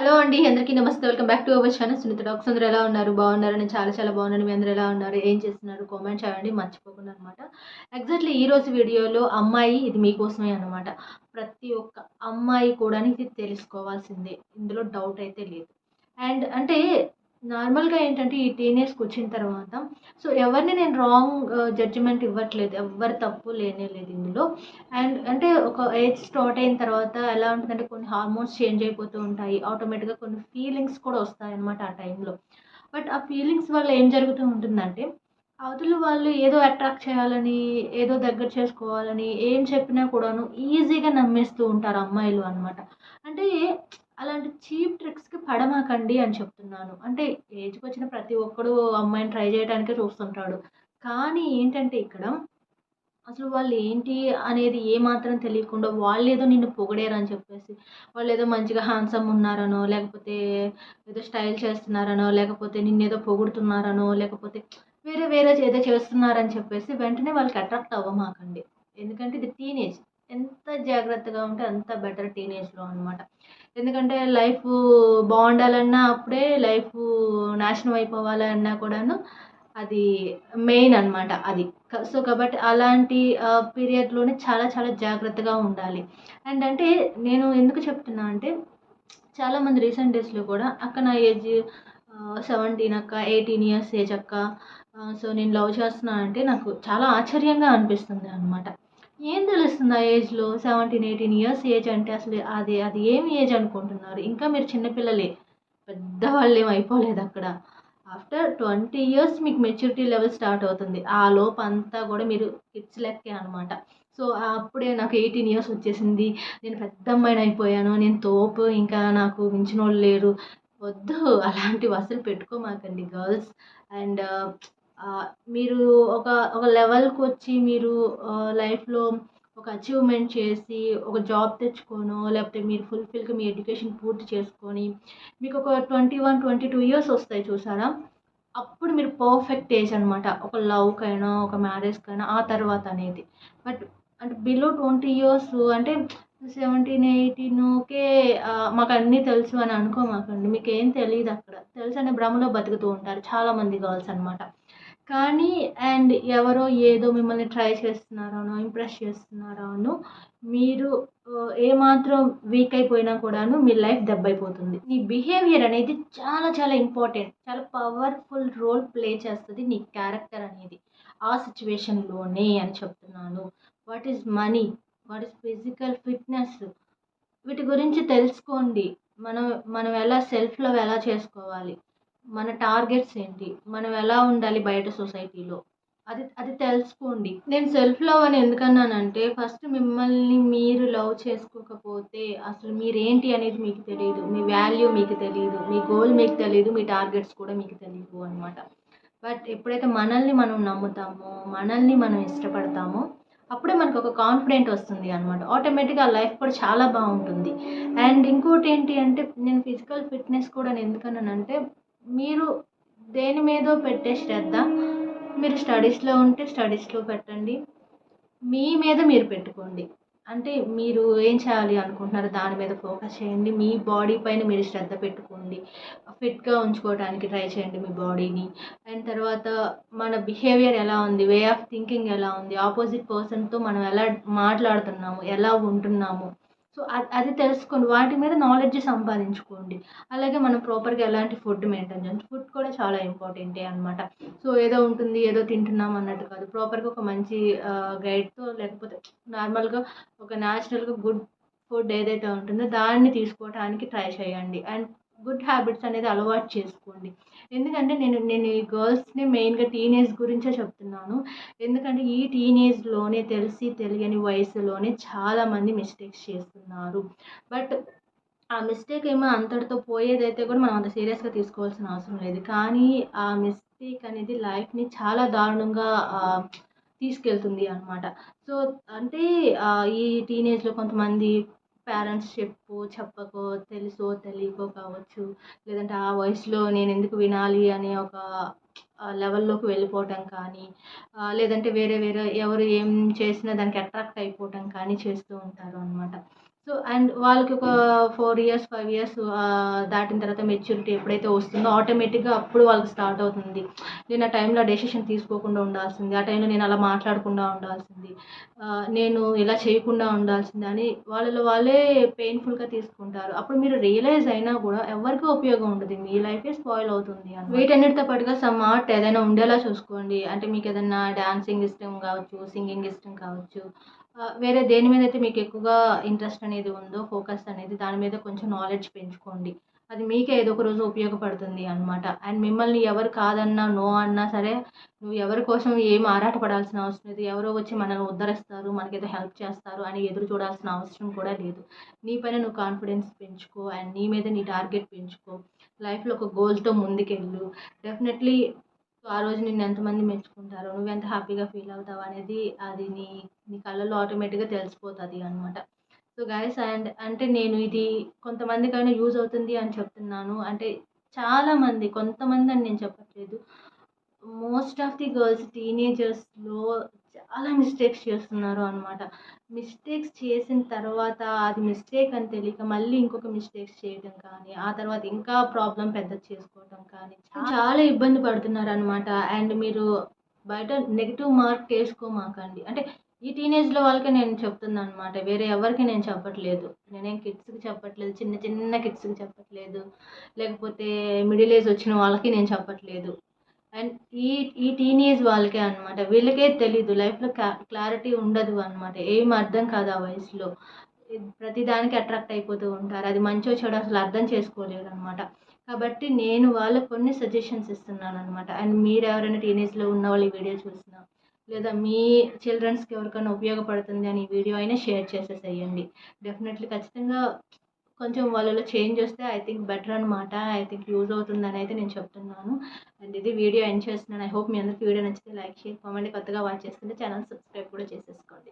Hello అండి, అందరికీ నమస్తే. Welcome back to our channel Sunitha talks. అందరూ ఎలా ఉన్నారు? బాగున్నారు. నేను చాలా బాగున్నాను. మీ అందరూ ఎలా ఉన్నారు? ఏం చేస్తున్నారు? కామెంట్ చేయండి మర్చిపోకుండా అనమాట. ఎగ్జాక్ట్లీ ఈ రోజు వీడియోలో అమ్మాయి ఇది మీకోసమే అనమాట. ప్రతి ఒక్క అమ్మాయి కూడా ఇది తెలుసుకోవాల్సిందే, ఇందులో డౌట్ అయితే లేదు. అండ్ అంటే నార్మల్గా ఏంటంటే ఈ టీనేజ్కి వచ్చిన తర్వాత సో ఎవరిని నేను రాంగ్ జడ్జిమెంట్ ఇవ్వట్లేదు, ఎవరి తప్పు లేనే లేదు ఇందులో. అండ్ అంటే ఒక ఏజ్ స్టార్ట్ అయిన తర్వాత ఎలా ఉంటుందంటే కొన్ని హార్మోన్స్ చేంజ్ అయిపోతూ ఉంటాయి, ఆటోమేటిక్గా కొన్ని ఫీలింగ్స్ కూడా వస్తాయి అన్నమాట ఆ టైంలో. బట్ ఆ ఫీలింగ్స్ వల్ల ఏం జరుగుతూ ఉంటుందంటే అవతల వాళ్ళు ఏదో అట్రాక్ట్ చేయాలని, ఏదో దగ్గర చేసుకోవాలని ఏం చెప్పినా కూడాను ఈజీగా నమ్మేస్తూ ఉంటారు అమ్మాయిలు అనమాట. అంటే అలాంటి చీప్ ట్రిక్స్కి పడమాకండి అని చెప్తున్నాను. అంటే ఏజ్కి వచ్చిన ప్రతి ఒక్కడు అమ్మాయిని ట్రై చేయడానికే చూస్తుంటాడు. కానీ ఏంటంటే ఇక్కడ అసలు వాళ్ళు ఏంటి అనేది ఏమాత్రం తెలియకుండా వాళ్ళేదో నిన్ను పొగిడారని చెప్పేసి, వాళ్ళేదో మంచిగా హ్యాండ్సమ్ ఉన్నారనో, లేకపోతే ఏదో స్టైల్ చేస్తున్నారనో, లేకపోతే నిన్నేదో పొగుడుతున్నారనో, లేకపోతే వేరే ఏదో చేస్తున్నారని చెప్పేసి వెంటనే వాళ్ళకి అట్రాక్ట్ అవ్వమాకండి. ఎందుకంటే ఇది టీనేజ్. ఎంత జాగ్రత్తగా ఉంటే అంత బెటర్ టీనేజ్‌లో అనమాట. ఎందుకంటే లైఫు బావుండాలన్నా అప్పుడే, లైఫు నాశనం అయిపోవాలన్నా కూడాను అది మెయిన్ అనమాట అది. సో, కాబట్టి అలాంటి పీరియడ్‌లోనే చాలా జాగ్రత్తగా ఉండాలి. అండ్ అంటే నేను ఎందుకు చెప్తున్నా అంటే చాలామంది రీసెంట్ డేస్‌లో కూడా అక్క నా ఏజ్ 17 అక్క, 18 ఇయర్స్ ఏజ్ అక్క. సో, నేను లవ్ చేస్తున్నానంటే నాకు చాలా ఆశ్చర్యంగా అనిపిస్తుంది అనమాట. ఏం తెలుస్తుంది ఆ ఏజ్‌లో 17, 18 ఇయర్స్ ఏజ్ అంటే అసలు అది అది ఏమి ఏజ్ అనుకుంటున్నారు? ఇంకా మీరు చిన్న పిల్లలే. పెద్దవాళ్ళేమి అయిపోలేదక్కడ. ఆఫ్టర్ 20 ఇయర్స్ మీకు మెచ్యూరిటీ లెవెల్ స్టార్ట్ అవుతుంది. ఆ లోపంతా గూడా మీరు కిడ్స్ లెక్కే అనమాట. సో, అప్పుడే నాకు 18 ఇయర్స్ వచ్చేసింది. నేను పెద్దమ్మాయినయిపోయాను. నేను తోపు, ఇంకా నాకు మించినోళ్ళు లేరు. వద్దు, అలాంటివి అస్సలు పెట్టుకోమాకండి గర్ల్స్. అండ్ మీరు ఒక ఒక లెవెల్‌కొచ్చి మీరు లైఫ్‌లో ఒక అచీవ్‌మెంట్ చేసి, ఒక జాబ్ తెచ్చుకోనో, లేకపోతే మీరు ఫుల్‌ఫిల్‌గా మీ ఎడ్యుకేషన్ పూర్తి చేసుకొని, మీకొక 21, 22 ఇయర్స్ వస్తాయి చూసారా? అప్పుడు మీరు పర్ఫెక్ట్ ఏజ్ అనమాట. ఒక లవ్‌కైనా, ఒక మ్యారేజ్‌కైనా ఆ తర్వాత అనేది. బట్ అంటే బిలో 20 ఇయర్స్ అంటే 17, 18 ఓకే. మాకన్నీ తెలుసు అని అనుకోమాకండి. మీకేం తెలీదక్కడ. తెలుసనే భ్రమలో బతుకుతూ ఉంటారు చాలామంది గర్ల్స్ అనమాట. కానీ అండ్ ఎవరో ఏదో మిమ్మల్ని ట్రై చేస్తున్నారనో, ఇంప్రెస్ చేస్తున్నారనో మీరు ఏమాత్రం వీక్ అయిపోయినా కూడాను మీ లైఫ్ దెబ్బైపోతుంది. నీ బిహేవియర్ అనేది చాలా ఇంపార్టెంట్. చాలా పవర్‌ఫుల్ రోల్ ప్లే చేస్తది నీ క్యారెక్టర్ అనేది. ఆ సిట్యుయేషన్‌లోనే అని చెప్తున్నాను. What is money? What is physical fitness? వీటి గురించి తెలుసుకోండి. మనం మనం ఎలా సెల్ఫ్ లవ్ ఎలా చేసుకోవాలి? మన టార్గెట్స్ ఏంటి? మనం ఎలా ఉండాలి బయట సొసైటీలో? అది అది తెలుసుకోండి. నేను సెల్ఫ్ లవ్ అని ఎందుకన్నానంటే ఫస్ట్ మిమ్మల్ని మీరు లవ్ చేసుకోకపోతే అసలు మీరేంటి అనేది మీకు తెలీదు. మీ వాల్యూ మీకు తెలీదు. మీ గోల్ మీకు తెలీదు. మీ టార్గెట్స్ కూడా మీకు తెలీదు అనమాట. బట్ ఎప్పుడైతే మనల్ని మనం నమ్ముతామో, మనల్ని మనం ఇష్టపడతామో అప్పుడే మనకొక కాన్ఫిడెంట్ వస్తుంది అనమాట. ఆటోమేటిక్‌గా ఆ లైఫ్ కూడా చాలా బావుంటుంది. అండ్ ఇంకోటేంటి అంటే నేను ఫిజికల్ ఫిట్‌నెస్ కూడా ఎందుకన్నానంటే మీరు దేని మీదో పెట్టే శ్రద్ధ, మీరు స్టడీస్‌లో ఉంటే స్టడీస్‌లో పెట్టండి. మీ మీద మీరు పెట్టుకోండి. అంటే మీరు ఏం చేయాలి అనుకుంటున్నారో దాని మీద ఫోకస్ చేయండి. మీ బాడీ పైన మీరు శ్రద్ధ పెట్టుకోండి. ఫిట్‌గా ఉంచుకోవడానికి ట్రై చేయండి మీ బాడీని. అండ్ తర్వాత మన బిహేవియర్ ఎలా ఉంది? వే ఆఫ్ థింకింగ్ ఎలా ఉంది? ఆపోజిట్ పర్సన్‌తో మనం ఎలా మాట్లాడుతున్నాము? ఎలా ఉంటున్నాము? సో, అది తెలుసుకోండి. వాటి మీద నాలెడ్జ్ సంపాదించుకోండి. అలాగే మనం ప్రాపర్‌గా ఎలాంటి ఫుడ్ మెయింటైన్ చేయాలి. ఫుడ్ కూడా చాలా ఇంపార్టెంటే అనమాట. సో, ఏదో ఉంటుంది, ఏదో తింటున్నాం అన్నట్టు కాదు. ప్రాపర్‌గా ఒక మంచి గైడ్‌తో లేకపోతే నార్మల్‌గా ఒక న్యాచురల్‌గా గుడ్ ఫుడ్ ఏదైతే ఉంటుందో దాన్ని తీసుకోవటానికి ట్రై చేయండి. అండ్ గుడ్ హ్యాబిట్స్ అనేది అలవాటు చేసుకోండి. ఎందుకంటే నేను ఈ గర్ల్స్‌ని మెయిన్‌గా టీనేజ్ గురించే చెప్తున్నాను. ఎందుకంటే ఈ టీనేజ్‌లోనే తెలిసి తెలియని వయసులోనే చాలామంది మిస్టేక్స్ చేస్తున్నారు. బట్ ఆ మిస్టేక్ ఏమో అంతటితో పోయేదైతే కూడా మనం అంత సీరియస్‌గా తీసుకోవాల్సిన అవసరం లేదు. కానీ ఆ మిస్టేక్ అనేది లైఫ్‌ని చాలా దారుణంగా తీసుకెళ్తుంది అనమాట. సో, అంటే ఈ టీనేజ్‌లో కొంతమంది పేరెంట్స్ చెప్పకో, తెలుసో తెలియకో కావచ్చు. లేదంటే ఆ వయసులో నేనెందుకు వినాలి అనే ఒక లెవెల్‌లోకి వెళ్ళిపోవటం కానీ, లేదంటే వేరే ఎవరు ఏం చేసినా దానికి అట్రాక్ట్ అయిపోవటం కానీ చేస్తూ ఉంటారు అనమాట. సో అండ్ వాళ్ళకి ఒక 4 ఇయర్స్, 5 ఇయర్స్ దాటిన తర్వాత మెచ్యూరిటీ ఎప్పుడైతే వస్తుందో ఆటోమేటిక్‌గా అప్పుడు వాళ్ళకి స్టార్ట్ అవుతుంది. నేను ఆ టైంలో డెసిషన్ తీసుకోకుండా ఉండాల్సింది. ఆ టైంలో నేను అలా మాట్లాడకుండా ఉండాల్సింది. నేను ఇలా చేయకుండా ఉండాల్సింది అని వాళ్ళలో వాళ్ళే పెయిన్‌ఫుల్‌గా తీసుకుంటారు. అప్పుడు మీరు రియలైజ్ అయినా కూడా ఎవరికీ ఉపయోగం ఉండదు. మీ లైఫే స్పాయిల్ అవుతుంది అన్నమాట. వీటన్నిటితో పాటుగా సమ్ ఆర్ట్ ఏదైనా ఉండేలా చూసుకోండి. అంటే మీకేదన్నా డాన్సింగ్ ఇష్టం కావచ్చు, సింగింగ్ ఇష్టం కావచ్చు. వేరే దేని మీదైతే మీకు ఎక్కువగా ఇంట్రెస్ట్ అనేది ఉందో, ఫోకస్ అనేది దాని మీద కొంచెం నాలెడ్జ్ పెంచుకోండి. అది మీకే ఏదో ఒక రోజు ఉపయోగపడుతుంది అనమాట. అండ్ మిమ్మల్ని ఎవరు కాదన్నా, నో అన్నా సరే, నువ్వు ఎవరి కోసం ఏం ఆరాటపడాల్సిన అవసరం లేదు. ఎవరో వచ్చి మనల్ని ఉద్ధరిస్తారు, మనకేదో హెల్ప్ చేస్తారు అని ఎదురు చూడాల్సిన అవసరం కూడా లేదు. నీ పైన నువ్వు కాన్ఫిడెన్స్ పెంచుకో అండ్ నీ మీద నీ టార్గెట్ పెంచుకో. లైఫ్‌లో ఒక గోల్‌తో ముందుకెళ్ళు. డెఫినెట్‌లీ ఆ రోజు నిన్ను ఎంతమంది మెచ్చుకుంటారో, నువ్వెంత హ్యాపీగా ఫీల్ అవుతావు అనేది అది నీ నీ కళ్ళలో ఆటోమేటిక్‌గా తెలిసిపోతది అనమాట. సో గైస్ అండ్ అంటే నేను ఇది కొంతమందికైనా యూజ్ అవుతుంది అని చెప్తున్నాను. అంటే చాలామంది, కొంతమంది అని నేను చెప్పట్లేదు. మోస్ట్ ఆఫ్ ది గర్ల్స్ టీనేజర్స్‌లో చాలా మిస్టేక్స్ చేస్తున్నారు అనమాట. మిస్టేక్స్ చేసిన తర్వాత అది మిస్టేక్ అని తెలియక మళ్ళీ ఇంకొక మిస్టేక్స్ చేయడం కానీ, ఆ తర్వాత ఇంకా ప్రాబ్లమ్ పెద్దది చేసుకోవడం కానీ చాలా ఇబ్బంది పడుతున్నారనమాట. అండ్ మీరు బయట నెగెటివ్ మార్క్ ఏసుకోమాకండి. అంటే ఈ టీనేజ్‌లో వాళ్ళకే నేను చెప్తున్నాననమాట. వేరే ఎవరికీ నేను చెప్పట్లేదు. నేనేం కిడ్స్‌కి చెప్పట్లేదు. చిన్న చిన్న కిడ్స్‌కి చెప్పట్లేదు. లేకపోతే మిడిల్ ఏజ్ వచ్చిన వాళ్ళకి నేను చెప్పట్లేదు. అండ్ ఈ ఈ టీనేజ్ వాళ్ళకే అనమాట. వీళ్ళకే తెలీదు. లైఫ్‌లో క్లారిటీ ఉండదు అనమాట. ఏం అర్థం కాదు ఆ వయసులో. ప్రతి దానికి అట్రాక్ట్ అయిపోతూ ఉంటారు. అది మంచో చెడో అసలు అర్థం చేసుకోలేరనమాట. కాబట్టి నేను వాళ్ళకి కొన్ని సజెషన్స్ ఇస్తున్నాననమాట. అండ్ మీరెవరైనా టీనేజ్‌లో ఉన్నవాళ్ళు ఈ వీడియో చూసినా, లేదా మీ చిల్డ్రన్స్‌కి ఎవరికైనా ఉపయోగపడుతుంది అని ఈ వీడియో అయినా షేర్ చేసేసేయండి. డెఫినెట్‌లీ ఖచ్చితంగా కొంచెం వాళ్ళలో చేంజ్ వస్తే ఐ థింక్ బెటర్ అనమాట. ఐ థింక్ యూజ్ అవుతుందనైతే నేను చెప్తున్నాను. అండ్ ఇది వీడియో ఎండ్ చేస్తున్నాను. ఐ హోప్ మీ అందరికీ వీడియో నచ్చితే లైక్, షేర్, కామెంట్. కొత్తగా వాచ్ చేస్తుంటే ఛానల్ సబ్స్క్రైబ్ కూడా చేసేసుకోండి.